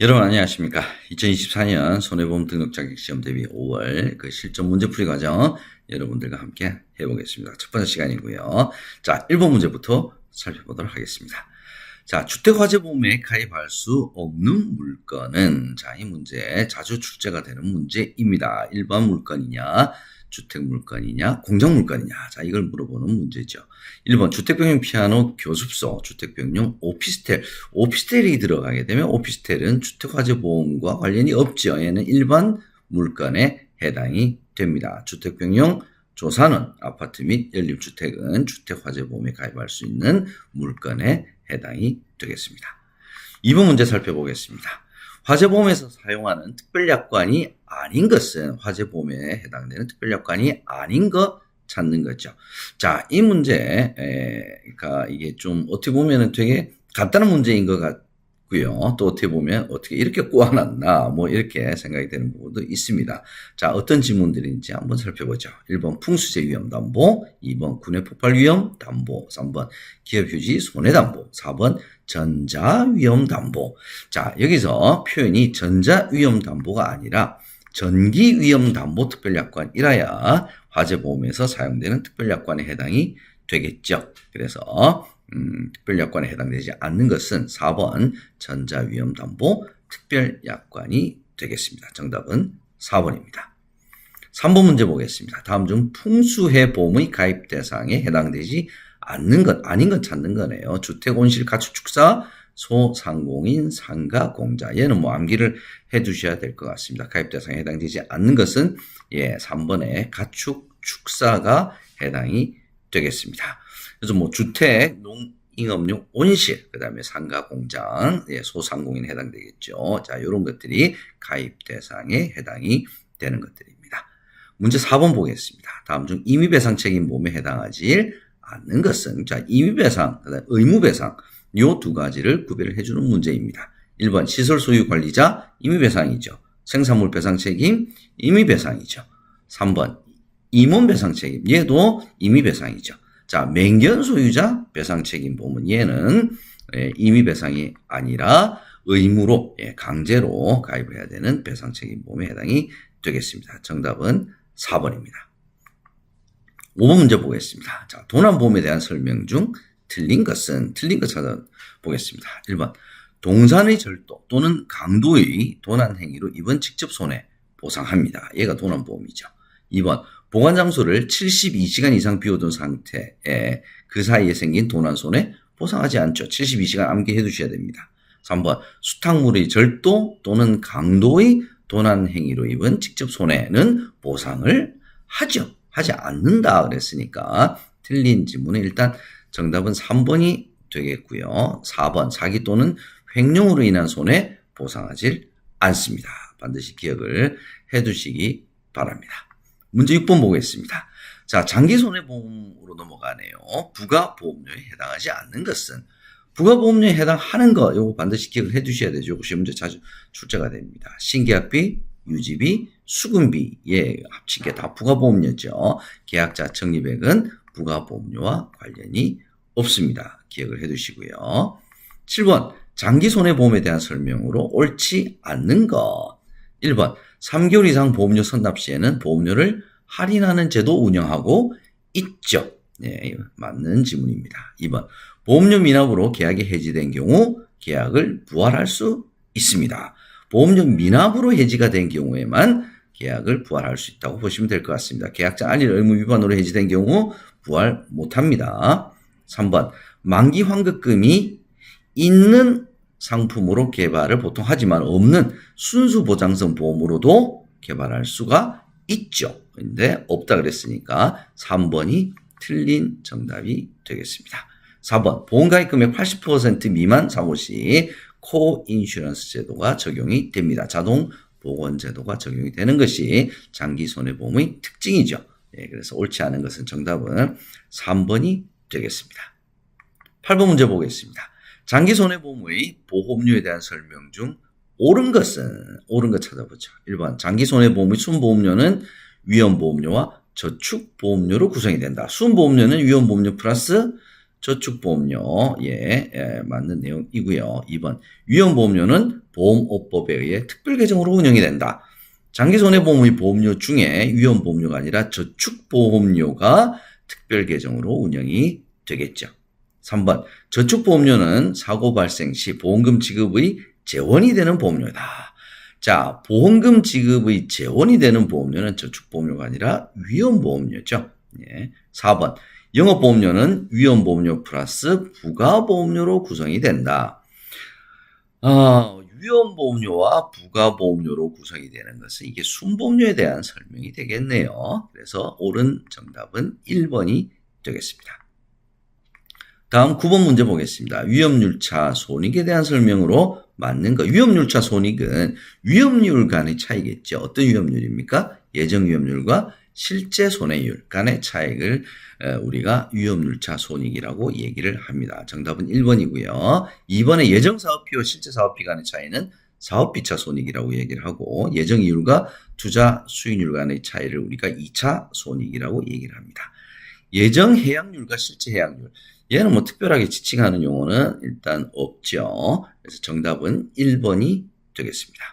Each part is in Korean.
여러분 안녕하십니까. 2024년 손해보험 등록 자격시험 대비 5월 그 실전 문제풀이 과정 여러분들과 함께 해보겠습니다. 첫 번째 시간이고요. 자, 1번 문제부터 살펴보도록 하겠습니다. 자, 주택화재보험에 가입할 수 없는 물건은, 자, 이 문제 자주 출제가 되는 문제입니다. 일반 물건이냐, 주택물건이냐, 공정물건이냐. 자, 이걸 물어보는 문제죠. 1번 주택병용 피아노 교습소, 주택병용 오피스텔. 오피스텔이 들어가게 되면 오피스텔은 주택화재보험과 관련이 없죠. 얘는 일반 물건에 해당이 됩니다. 주택병용 조사는 아파트 및 연립주택은 주택화재보험에 가입할 수 있는 물건에 해당이 되겠습니다. 2번 문제 살펴보겠습니다. 화재보험에서 사용하는 특별약관이 아닌 것은, 화재보험에 해당되는 특별약관이 아닌 것 찾는 거죠. 자, 이 문제가 이게 좀 어떻게 보면은 되게 간단한 문제인 것 같고요. 또 어떻게 보면 어떻게 이렇게 꼬아놨나 뭐 이렇게 생각이 되는 부분도 있습니다. 자, 어떤 질문들인지 한번 살펴보죠. 1번 풍수재 위험 담보, 2번 군해 폭발 위험 담보, 3번 기업 휴지 손해 담보, 4번 전자 위험 담보. 자, 여기서 표현이 전자 위험 담보가 아니라 전기 위험 담보 특별약관이라야 화재보험에서 사용되는 특별약관에 해당이 되겠죠. 그래서 특별약관에 해당되지 않는 것은 4번 전자위험담보 특별약관이 되겠습니다. 정답은 4번입니다. 3번 문제 보겠습니다. 다음 중 풍수해 보험의 가입 대상에 해당되지 않는 것, 아닌 것 찾는 거네요. 주택, 온실, 가축, 축사, 소상공인, 상가, 공자. 얘는 뭐 암기를 해 두셔야 될 것 같습니다. 가입 대상에 해당되지 않는 것은 3번에 가축, 축사가 해당이 되겠습니다. 그래서 뭐 주택, 농ing업용, 온실, 그 다음에 상가, 공장, 소상공인에 해당되겠죠. 자, 이런 것들이 가입 대상에 해당이 되는 것들입니다. 문제 4번 보겠습니다. 다음 중 임의배상 책임보험에 해당하지 않는 것은, 자, 임의배상, 그다음에 의무배상, 요 두 가지를 구별을 해주는 문제입니다. 1번 시설 소유 관리자 임의배상이죠. 생산물 배상 책임 임의배상이죠. 3번 임원 배상 책임, 얘도 임의배상이죠. 자, 맹견 소유자 배상 책임 보험은 얘는 임의배상이 아니라 의무로, 강제로 가입을 해야 되는 배상 책임 보험에 해당이 되겠습니다. 정답은 4번입니다. 5번 문제 보겠습니다. 자, 도난보험에 대한 설명 중 틀린 것 찾아보겠습니다. 1번 동산의 절도 또는 강도의 도난행위로 입은 직접 손해 보상합니다. 얘가 도난보험이죠. 2번 보관장소를 72시간 이상 비워둔 상태에 그 사이에 생긴 도난손해 보상하지 않죠. 72시간 암기해 두셔야 됩니다. 3번 수탁물의 절도 또는 강도의 도난행위로 입은 직접 손해는 보상을 하지 않는다 그랬으니까 틀린 지문은 일단 정답은 3번이 되겠고요. 4번 사기 또는 횡령으로 인한 손해 보상하지 않습니다. 반드시 기억을 해두시기 바랍니다. 문제 6번 보겠습니다. 자, 장기손해보험으로 넘어가네요. 부가보험료에 해당하지 않는 것은, 부가보험료에 해당하는 거 요거 반드시 기억을 해두셔야 되죠. 이것이 문제 자주 출제가 됩니다. 신계약비, 유지비, 수금비, 합친 게 다 부가보험료죠. 계약자 적립액은 부가보험료와 관련이 없습니다. 기억을 해두시고요. 7번 장기손해보험에 대한 설명으로 옳지 않는 것. 1번 3개월 이상 보험료 선납 시에는 보험료를 할인하는 제도 운영하고 있죠. 네, 맞는 지문입니다. 2번 보험료 미납으로 계약이 해지된 경우 계약을 부활할 수 있습니다. 보험료 미납으로 해지가 된 경우에만 계약을 부활할 수 있다고 보시면 될 것 같습니다. 계약자 알릴 의무 위반으로 해지된 경우 부활 못합니다. 3번 만기 환급금이 있는 상품으로 개발을 보통 하지만 없는 순수 보장성 보험으로도 개발할 수가 있죠. 근데 없다 그랬으니까 3번이 틀린 정답이 되겠습니다. 4번 보험가입 금액 80% 미만 사고 시 코인슈런스 제도가 적용이 됩니다. 자동 보건 제도가 적용이 되는 것이 장기손해보험의 특징이죠. 그래서 옳지 않은 것은 정답은 3번이 되겠습니다. 8번 문제 보겠습니다. 장기손해보험의 보험료에 대한 설명 중 옳은 것 찾아보죠. 1번 장기손해보험의 순보험료는 위험보험료와 저축보험료로 구성이 된다. 순보험료는 위험보험료 플러스 저축보험료에 맞는 내용이고요. 2번 위험보험료는 보험업법에 의해 특별계정으로 운영이 된다. 장기손해보험의 보험료 중에 위험보험료가 아니라 저축보험료가 특별계정으로 운영이 되겠죠. 3번 저축보험료는 사고 발생 시 보험금 지급의 재원이 되는 보험료다. 자, 보험금 지급의 재원이 되는 보험료는 저축보험료가 아니라 위험보험료죠. 예. 4번 영업보험료는 위험보험료 플러스 부가보험료로 구성이 된다. 위험보험료와 부가보험료로 구성이 되는 것은 이게 순보험료에 대한 설명이 되겠네요. 그래서 옳은 정답은 1번이 되겠습니다. 다음 9번 문제 보겠습니다. 위험률차 손익에 대한 설명으로 맞는 거. 위험률차 손익은 위험률 간의 차이겠죠. 어떤 위험률입니까? 예정 위험률과 실제 손해율 간의 차익을 우리가 위험률차 손익이라고 얘기를 합니다. 정답은 1번이고요. 2번에 예정사업비와 실제사업비 간의 차이는 사업비차 손익이라고 얘기를 하고 예정이율과 투자 수익률 간의 차이를 우리가 2차 손익이라고 얘기를 합니다. 예정 해약률과 실제 해약률. 얘는 뭐 특별하게 지칭하는 용어는 일단 없죠. 그래서 정답은 1번이 되겠습니다.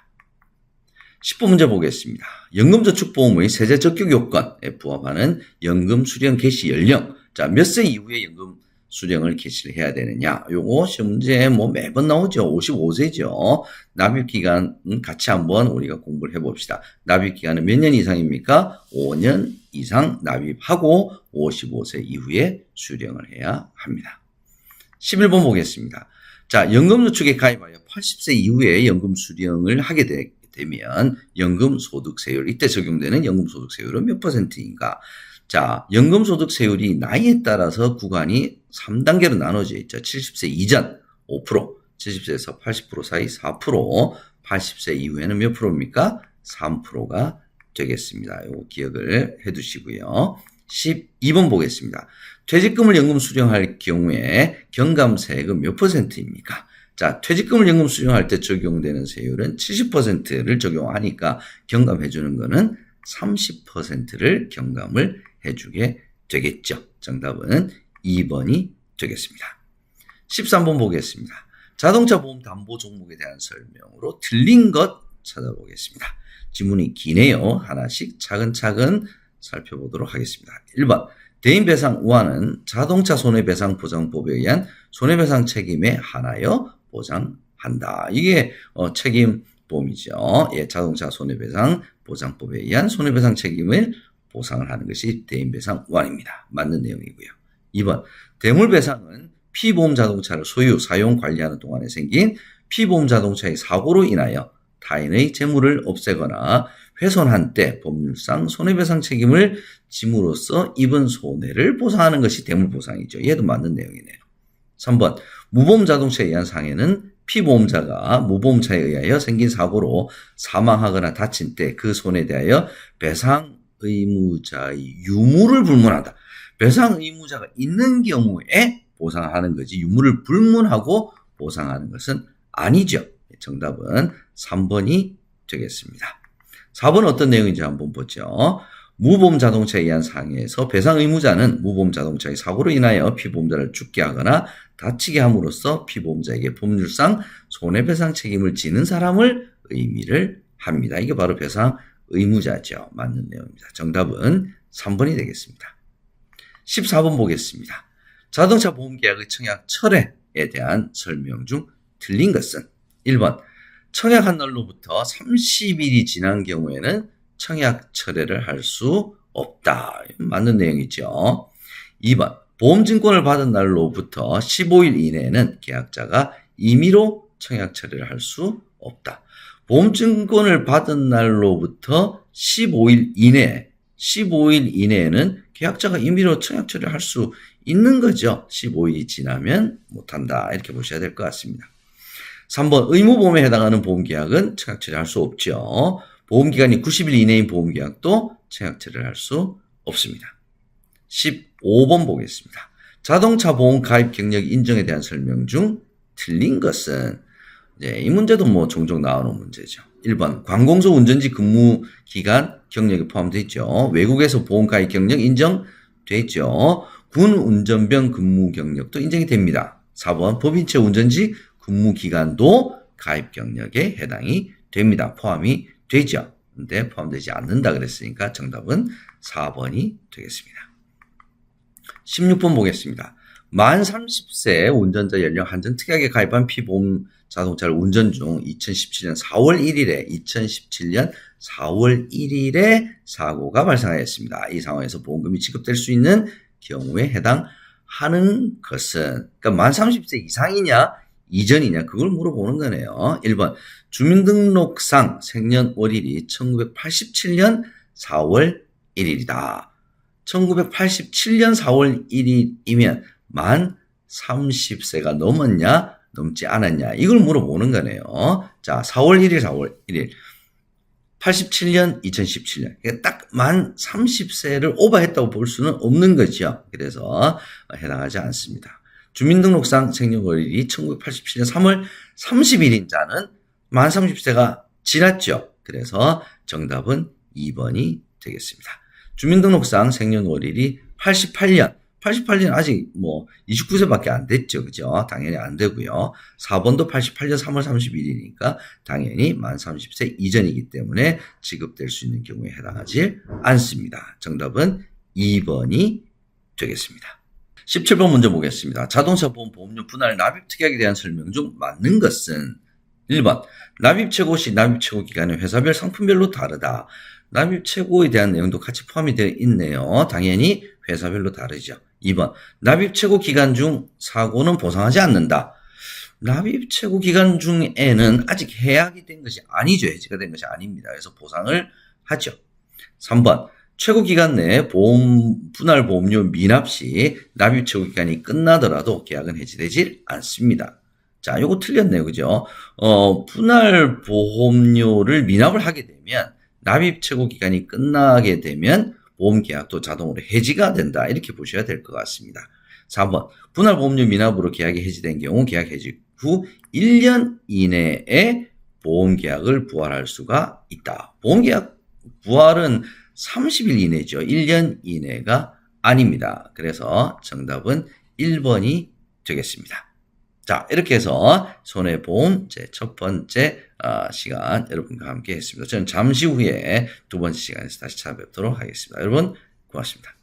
10번 문제 보겠습니다. 연금저축보험의 세제 적격 요건에 부합하는 연금 수령 개시 연령. 자, 몇 세 이후에 연금 수령을 개시를 해야 되느냐. 요거 시험 문제에 뭐 매번 나오죠. 55세죠. 납입 기간은 같이 한번 우리가 공부를 해봅시다. 납입 기간은 몇 년 이상입니까? 5년 이상 납입하고 55세 이후에 수령을 해야 합니다. 11번 보겠습니다. 자, 연금저축에 가입하여 80세 이후에 연금 수령을 하게 되면 연금소득세율, 이때 적용되는 연금소득세율은 몇 %인가? 자, 연금소득세율이 나이에 따라서 구간이 3단계로 나눠져 있죠. 70세 이전 5%, 70세에서 80% 사이 4%, 80세 이후에는 몇 프로입니까? 3%가 되겠습니다. 이거 기억을 해두시고요. 12번 보겠습니다. 퇴직금을 연금 수령할 경우에 경감세액은 몇 %입니까? 자, 퇴직금을 연금 수령할 때 적용되는 세율은 70%를 적용하니까 경감해주는 거는 30%를 경감을 해주게 되겠죠. 정답은 2번이 되겠습니다. 13번 보겠습니다. 자동차 보험 담보 종목에 대한 설명으로 틀린 것 찾아보겠습니다. 지문이 기네요. 하나씩 차근차근 살펴보도록 하겠습니다. 1번 대인배상 우환은 자동차 손해배상보장법에 의한 손해배상 책임에 한하여 보장한다. 이게 책임보험이죠. 예, 자동차 손해배상 보장법에 의한 손해배상 책임을 보상을 하는 것이 대인배상 우환입니다. 맞는 내용이고요. 2번 대물배상은 피보험 자동차를 소유, 사용, 관리하는 동안에 생긴 피보험 자동차의 사고로 인하여 타인의 재물을 없애거나 훼손한 때 법률상 손해배상 책임을 짐으로써 입은 손해를 보상하는 것이 대물보상이죠. 얘도 맞는 내용이네요. 3번 무보험 자동차에 의한 상해는 피보험자가 무보험차에 의하여 생긴 사고로 사망하거나 다친 때 그 손해에 대하여 배상 의무자의 유무를 불문한다. 배상 의무자가 있는 경우에 보상하는 거지 유무를 불문하고 보상하는 것은 아니죠. 정답은 3번이 되겠습니다. 4번 어떤 내용인지 한번 보죠. 무보험 자동차에 의한 상해에서 배상 의무자는 무보험 자동차의 사고로 인하여 피보험자를 죽게 하거나 다치게 함으로써 피보험자에게 법률상 손해배상 책임을 지는 사람을 의미를 합니다. 이게 바로 배상 의무자죠. 맞는 내용입니다. 정답은 3번이 되겠습니다. 14번 보겠습니다. 자동차 보험계약의 청약 철회에 대한 설명 중 틀린 것은 1번 청약한 날로부터 30일이 지난 경우에는 청약 철회를 할 수 없다. 맞는 내용이죠. 2번 보험증권을 받은 날로부터 15일 이내에는 계약자가 임의로 청약 철회를 할 수 없다. 보험증권을 받은 날로부터 15일 이내에는 계약자가 임의로 청약 처리를 할 수 있는 거죠. 15일이 지나면 못한다. 이렇게 보셔야 될 것 같습니다. 3번 의무보험에 해당하는 보험계약은 청약 처리할 수 없죠. 보험기간이 90일 이내인 보험계약도 청약 처리를 할 수 없습니다. 15번 보겠습니다. 자동차 보험 가입 경력 인정에 대한 설명 중 틀린 것은 이 문제도 뭐 종종 나오는 문제죠. 1번 관공서 운전지 근무 기간 경력이 포함되어 있죠. 외국에서 보험 가입 경력 인정 되죠. 군 운전병 근무 경력도 인정이 됩니다. 4번 법인체 운전지 근무 기간도 가입 경력에 해당이 됩니다. 포함이 되죠. 근데 포함되지 않는다 그랬으니까 정답은 4번이 되겠습니다. 16번 보겠습니다. 만 30세 운전자 연령 한정 특약에 가입한 피보험 자동차를 운전 중 2017년 4월 1일에 사고가 발생하였습니다. 이 상황에서 보험금이 지급될 수 있는 경우에 해당하는 것은, 그러니까 만 30세 이상이냐 이전이냐 그걸 물어보는 거네요. 1번 주민등록상 생년월일이 1987년 4월 1일이다. 1987년 4월 1일이면 만 30세가 넘었냐 넘지 않았냐 이걸 물어보는 거네요. 자, 4월 1일 4월 1일 87년 2017년 딱 만 30세를 오버했다고 볼 수는 없는 거죠. 그래서 해당하지 않습니다. 주민등록상 생년월일이 1987년 3월 30일인 자는 만 30세가 지났죠. 그래서 정답은 2번이 되겠습니다. 주민등록상 생년월일이 88년 아직 29세밖에 안 됐죠. 그죠? 당연히 안 되고요. 4번도 88년 3월 30일이니까 당연히 만 30세 이전이기 때문에 지급될 수 있는 경우에 해당하지 않습니다. 정답은 2번이 되겠습니다. 17번 문제 보겠습니다. 자동차 보험 보험료 분할 납입 특약에 대한 설명 중 맞는 것은 1번 납입 최고 시 납입 최고 기간은 회사별 상품별로 다르다. 납입 최고에 대한 내용도 같이 포함이 되어 있네요. 당연히 회사별로 다르죠. 2번 납입 최고 기간 중 사고는 보상하지 않는다. 납입 최고 기간 중에는 아직 해약이 된 것이 아니죠. 해지가 된 것이 아닙니다. 그래서 보상을 하죠. 3번 최고 기간 내에 분할 보험료 미납 시 납입 최고 기간이 끝나더라도 계약은 해지되지 않습니다. 자, 요거 틀렸네요. 그죠? 분할 보험료를 미납을 하게 되면 납입 최고 기간이 끝나게 되면 보험 계약도 자동으로 해지가 된다. 이렇게 보셔야 될 것 같습니다. 4번 분할 보험료 미납으로 계약이 해지된 경우 계약 해지 후 1년 이내에 보험 계약을 부활할 수가 있다. 보험 계약 부활은 30일 이내죠. 1년 이내가 아닙니다. 그래서 정답은 1번이 되겠습니다. 자, 이렇게 해서 손해보험 제 첫 번째 시간 여러분과 함께 했습니다. 저는 잠시 후에 두 번째 시간에서 다시 찾아뵙도록 하겠습니다. 여러분 고맙습니다.